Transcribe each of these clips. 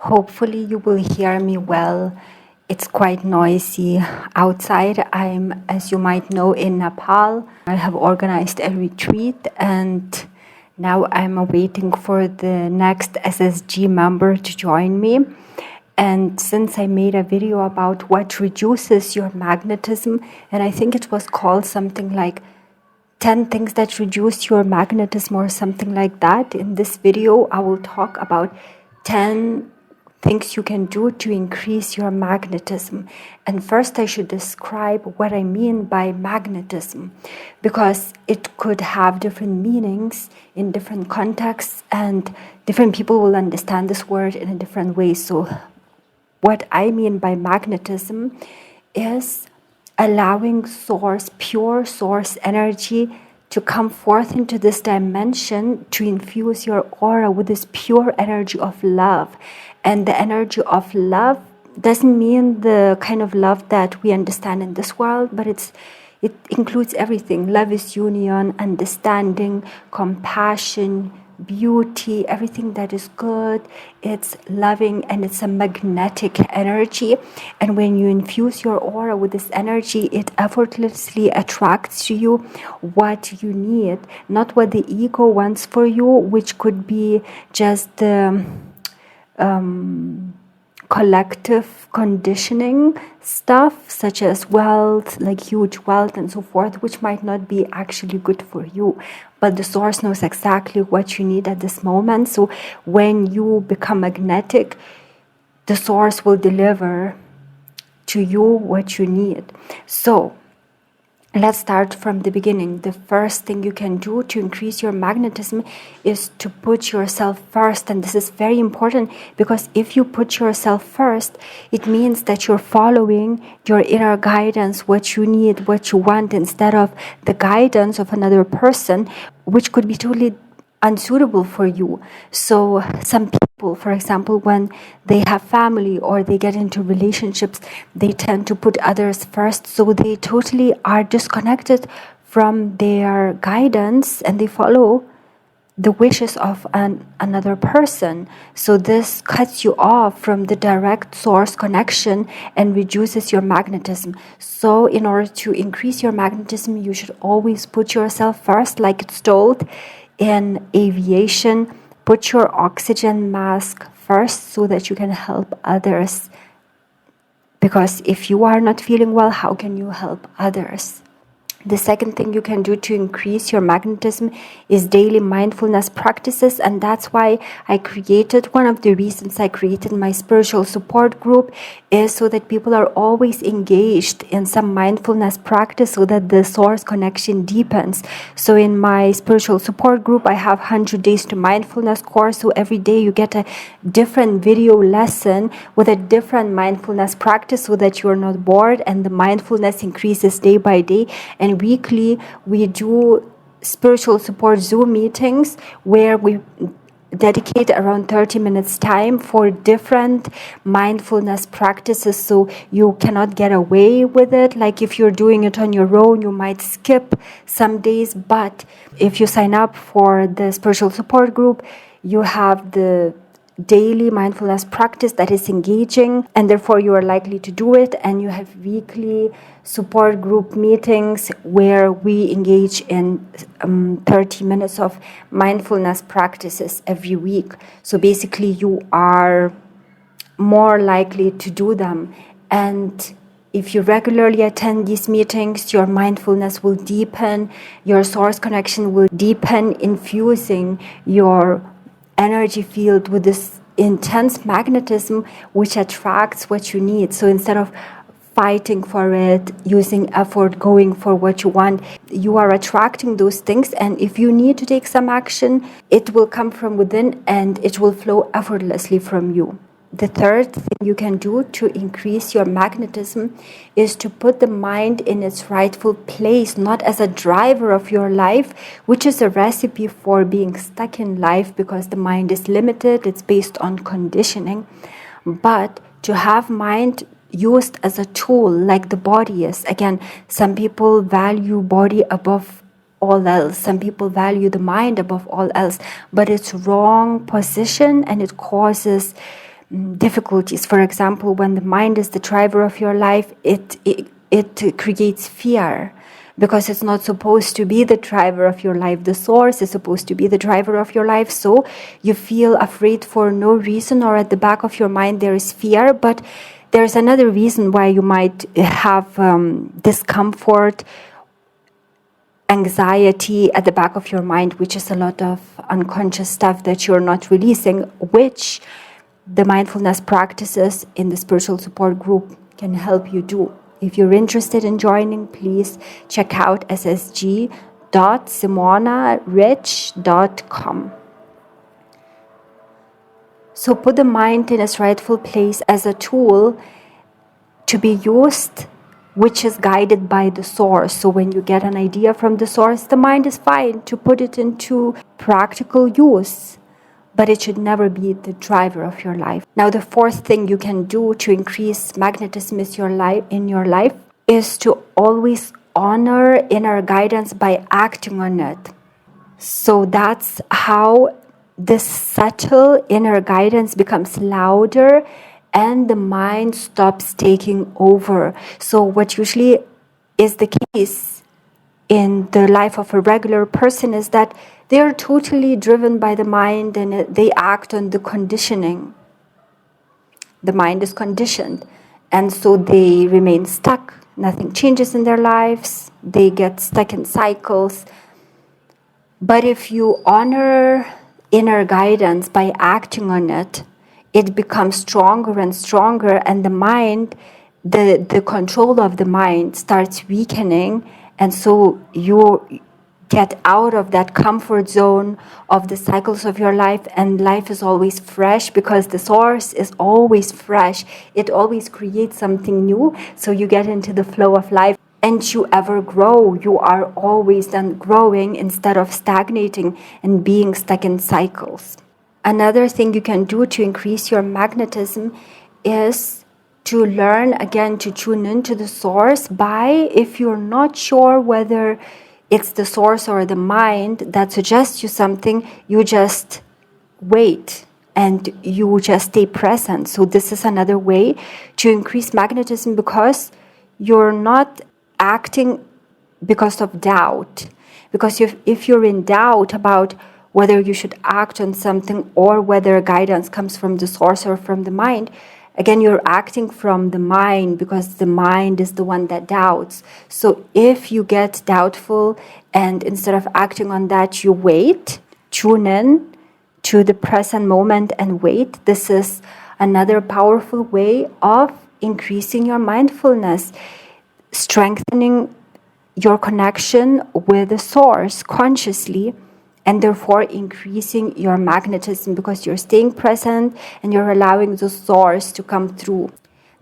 Hopefully you will hear me well. It's quite noisy outside. I'm, as you might know, in Nepal. I have organized a retreat and now I'm waiting for the next SSG member to join me. And since I made a video about what reduces your magnetism, and I think it was called something like 10 things that reduce your magnetism or something like that. In this video, I will talk about 10 things you can do to increase your magnetism. And first, I should describe what I mean by magnetism, because it could have different meanings in different contexts, and different people will understand this word in a different way. So, what I mean by magnetism is allowing source, pure source energy to come forth into this dimension, to infuse your aura with this pure energy of love. And the energy of love doesn't mean the kind of love that we understand in this world, but it includes everything. Love is union, understanding, compassion, beauty, everything that is good. It's loving, and it's a magnetic energy. And when you infuse your aura with this energy, it effortlessly attracts to you what you need, not what the ego wants for you, which could be just the collective conditioning stuff, such as wealth, like huge wealth and so forth, which might not be actually good for you. But the source knows exactly what you need at this moment. So when you become magnetic, the source will deliver to you what you need. So let's start from the beginning. The first thing you can do to increase your magnetism is to put yourself first. And this is very important, because if you put yourself first, it means that you're following your inner guidance, what you need, what you want, instead of the guidance of another person, which could be totally unsuitable for you. So some people, for example, when they have family or they get into relationships, they tend to put others first, so they totally are disconnected from their guidance and they follow the wishes of another person. So this cuts you off from the direct source connection and reduces your magnetism. So in order to increase your magnetism, you should always put yourself first, like it's told in aviation. Put your oxygen mask first so that you can help others. Because if you are not feeling well, how can you help others? The second thing you can do to increase your magnetism is daily mindfulness practices, and that's why I created, one of the reasons I created my spiritual support group is so that people are always engaged in some mindfulness practice so that the source connection deepens. So in my spiritual support group, I have 100 Days to Mindfulness course, so every day you get a different video lesson with a different mindfulness practice so that you're not bored, and the mindfulness increases day by day. And weekly we do spiritual support Zoom meetings where we dedicate around 30 minutes time for different mindfulness practices, so you cannot get away with it. Like if you're doing it on your own, you might skip some days, but if you sign up for the spiritual support group, you have the daily mindfulness practice that is engaging, and therefore you are likely to do it. And you have weekly support group meetings where we engage in 30 minutes of mindfulness practices every week. So basically you are more likely to do them. And if you regularly attend these meetings, your mindfulness will deepen, your source connection will deepen, infusing your energy field with this intense magnetism which attracts what you need. So instead of fighting for it, using effort, going for what you want, you are attracting those things. And if you need to take some action, it will come from within and it will flow effortlessly from you. The third thing you can do to increase your magnetism is to put the mind in its rightful place, not as a driver of your life, which is a recipe for being stuck in life because the mind is limited, it's based on conditioning, but to have mind used as a tool like the body is. Again, some people value body above all else. Some people value the mind above all else, but it's wrong position and it causes difficulties. For example, when the mind is the driver of your life, it creates fear, because it's not supposed to be the driver of your life. The source is supposed to be the driver of your life. So you feel afraid for no reason, or at the back of your mind there is fear. But there's another reason why you might have discomfort, anxiety at the back of your mind, which is a lot of unconscious stuff that you're not releasing, which the mindfulness practices in the spiritual support group can help you do. If you're interested in joining, please check out ssg.simonarich.com. So put the mind in its rightful place as a tool to be used, which is guided by the source. So when you get an idea from the source, the mind is fine to put it into practical use, but it should never be the driver of your life. Now, the fourth thing you can do to increase magnetism in your life is to always honor inner guidance by acting on it. So that's how this subtle inner guidance becomes louder and the mind stops taking over. So what usually is the case in the life of a regular person is that they are totally driven by the mind and they act on the conditioning. The mind is conditioned, and so they remain stuck. Nothing changes in their lives. They get stuck in cycles. But if you honor inner guidance by acting on it, it becomes stronger and stronger, and the mind, the control of the mind starts weakening, and so you get out of that comfort zone of the cycles of your life, and life is always fresh because the source is always fresh. It always creates something new, so you get into the flow of life and you ever grow. You are always then growing instead of stagnating and being stuck in cycles. Another thing you can do to increase your magnetism is to learn again to tune into the source by, if you're not sure whether it's the source or the mind that suggests you something, you just wait and you just stay present. So this is another way to increase magnetism, because you're not acting because of doubt. Because if you're in doubt about whether you should act on something or whether guidance comes from the source or from the mind, again, you're acting from the mind because the mind is the one that doubts. So if you get doubtful and instead of acting on that, you wait, tune in to the present moment and wait. This is another powerful way of increasing your mindfulness, strengthening your connection with the source consciously, and therefore increasing your magnetism because you're staying present and you're allowing the source to come through.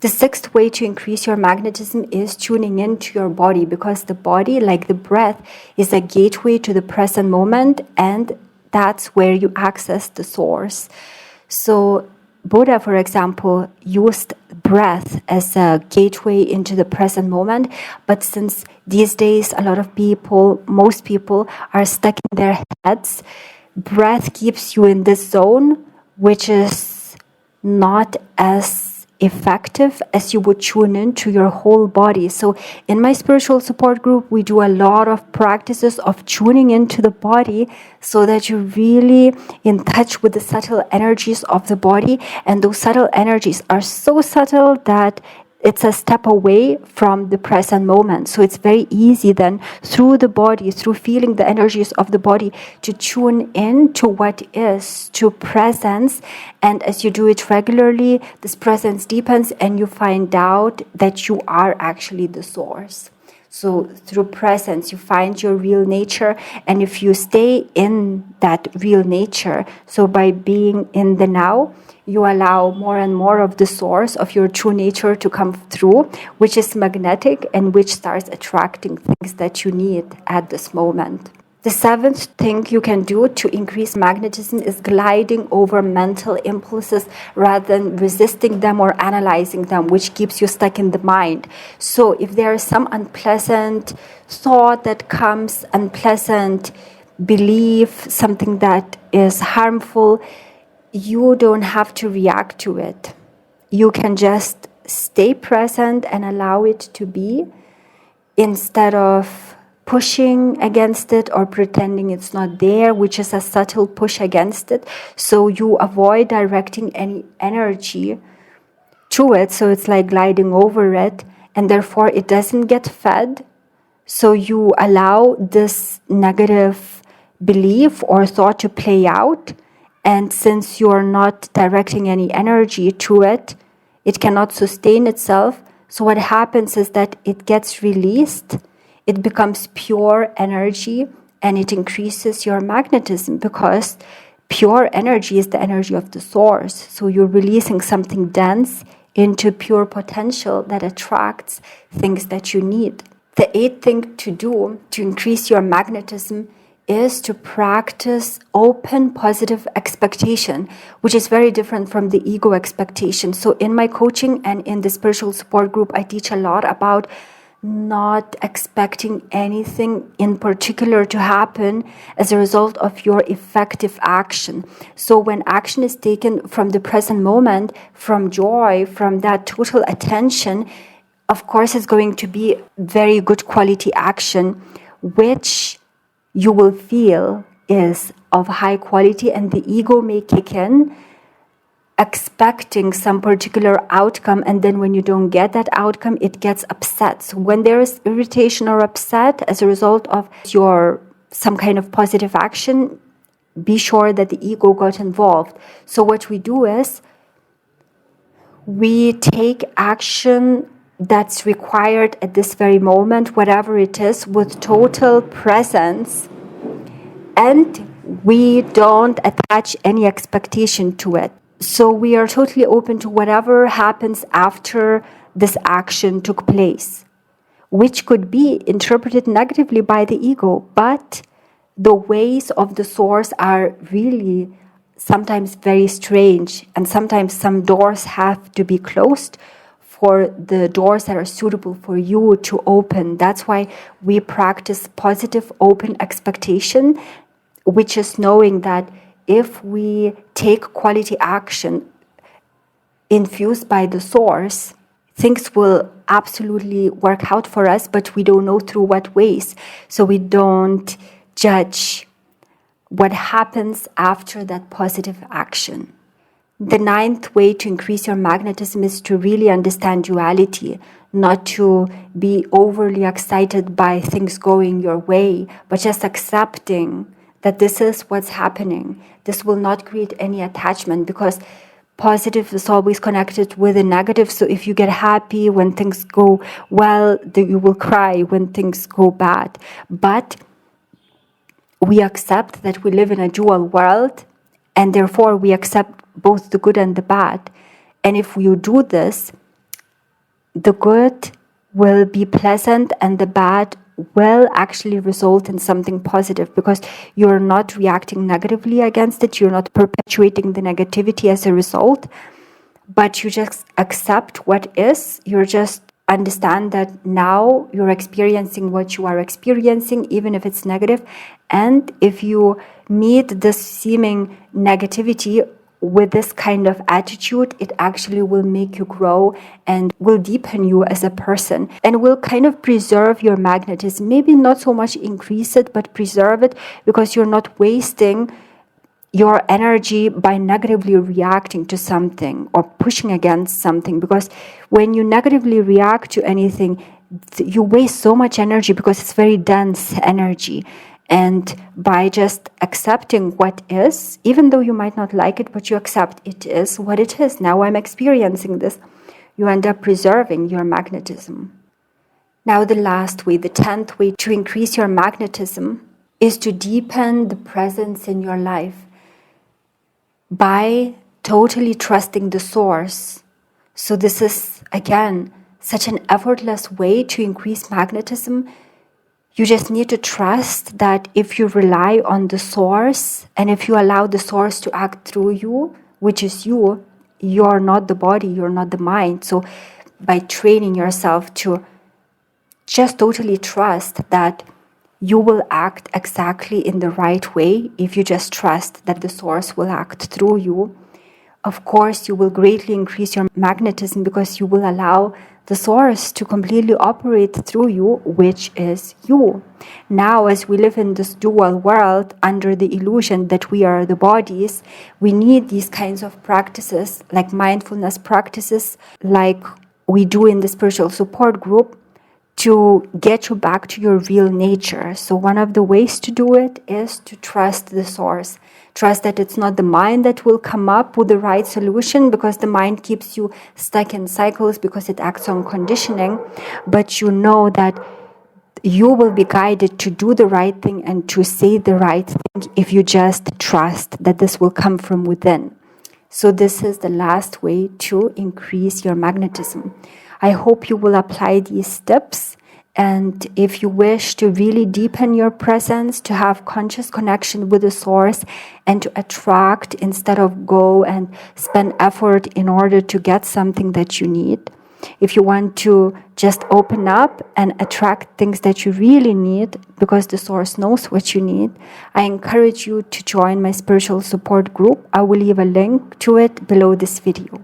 The sixth way to increase your magnetism is tuning into your body, because the body, like the breath, is a gateway to the present moment, and that's where you access the source. So Buddha, for example, used breath as a gateway into the present moment. But since these days most people are stuck in their heads, breath keeps you in this zone, which is not as effective as you would tune into your whole body. So in my spiritual support group, we do a lot of practices of tuning into the body so that you're really in touch with the subtle energies of the body. And those subtle energies are so subtle that it's a step away from the present moment. So it's very easy then through the body, through feeling the energies of the body, to tune in to what is, to presence. And as you do it regularly, this presence deepens and you find out that you are actually the source. So through presence, you find your real nature. And if you stay in that real nature, so by being in the now, you allow more and more of the source of your true nature to come through, which is magnetic and which starts attracting things that you need at this moment. The seventh thing you can do to increase magnetism is gliding over mental impulses rather than resisting them or analyzing them, which keeps you stuck in the mind. So if there is some unpleasant thought that comes, unpleasant belief, something that is harmful, you don't have to react to it. You can just stay present and allow it to be, instead of pushing against it or pretending it's not there, which is a subtle push against it. So you avoid directing any energy to it. So it's like gliding over it, and therefore it doesn't get fed. So you allow this negative belief or thought to play out. And since you're not directing any energy to it, it cannot sustain itself. So what happens is that it gets released, it becomes pure energy, and it increases your magnetism, because pure energy is the energy of the source. So you're releasing something dense into pure potential that attracts things that you need. The eighth thing to do to increase your magnetism is to practice open positive expectation, which is very different from the ego expectation. So in my coaching and in the spiritual support group, I teach a lot about not expecting anything in particular to happen as a result of your effective action. So when action is taken from the present moment, from joy, from that total attention, of course it's going to be very good quality action, which you will feel is of high quality, and the ego may kick in expecting some particular outcome, and then when you don't get that outcome, it gets upset. So when there is irritation or upset as a result of some kind of positive action, be sure that the ego got involved. So what we do is we take action that's required at this very moment, whatever it is, with total presence, and we don't attach any expectation to it. So we are totally open to whatever happens after this action took place, which could be interpreted negatively by the ego, but the ways of the source are really sometimes very strange, and sometimes some doors have to be closed for the doors that are suitable for you to open. That's why we practice positive open expectation, which is knowing that if we take quality action infused by the source, things will absolutely work out for us, but we don't know through what ways. So we don't judge what happens after that positive action. The ninth way to increase your magnetism is to really understand duality, not to be overly excited by things going your way, but just accepting that this is what's happening. This will not create any attachment, because positive is always connected with the negative. So if you get happy when things go well, then you will cry when things go bad. But we accept that we live in a dual world, and therefore we accept both the good and the bad. And if you do this, the good will be pleasant and the bad will actually result in something positive, because you're not reacting negatively against it, you're not perpetuating the negativity as a result, but you just accept what is. You're just understand that now you're experiencing what you are experiencing, even if it's negative. And if you meet this seeming negativity with this kind of attitude, it actually will make you grow and will deepen you as a person, and will kind of preserve your magnetism. Maybe not so much increase it, but preserve it, because you're not wasting your energy by negatively reacting to something or pushing against something. Because when you negatively react to anything, you waste so much energy, because it's very dense energy. And by just accepting what is, even though you might not like it, but you accept it is what it is. Now I'm experiencing this. You end up preserving your magnetism. Now the last way, the 10th way to increase your magnetism, is to deepen the presence in your life by totally trusting the source. So this is, again, such an effortless way to increase magnetism. You just need to trust that if you rely on the source, and if you allow the source to act through you, which is you, you're not the body, you're not the mind. So by training yourself to just totally trust that you will act exactly in the right way, if you just trust that the source will act through you, Of course, you will greatly increase your magnetism because you will allow the source to completely operate through you, which is you. Now, as we live in this dual world under the illusion that we are the bodies, we need these kinds of practices, like mindfulness practices, like we do in the spiritual support group, to get you back to your real nature. So one of the ways to do it is to trust the source. Trust that it's not the mind that will come up with the right solution, because the mind keeps you stuck in cycles because it acts on conditioning. But you know that you will be guided to do the right thing and to say the right thing if you just trust that this will come from within. So this is the last way to increase your magnetism. I hope you will apply these steps. And if you wish to really deepen your presence, to have conscious connection with the source, and to attract instead of go and spend effort in order to get something that you need, if you want to just open up and attract things that you really need, because the source knows what you need, I encourage you to join my spiritual support group. I will leave a link to it below this video.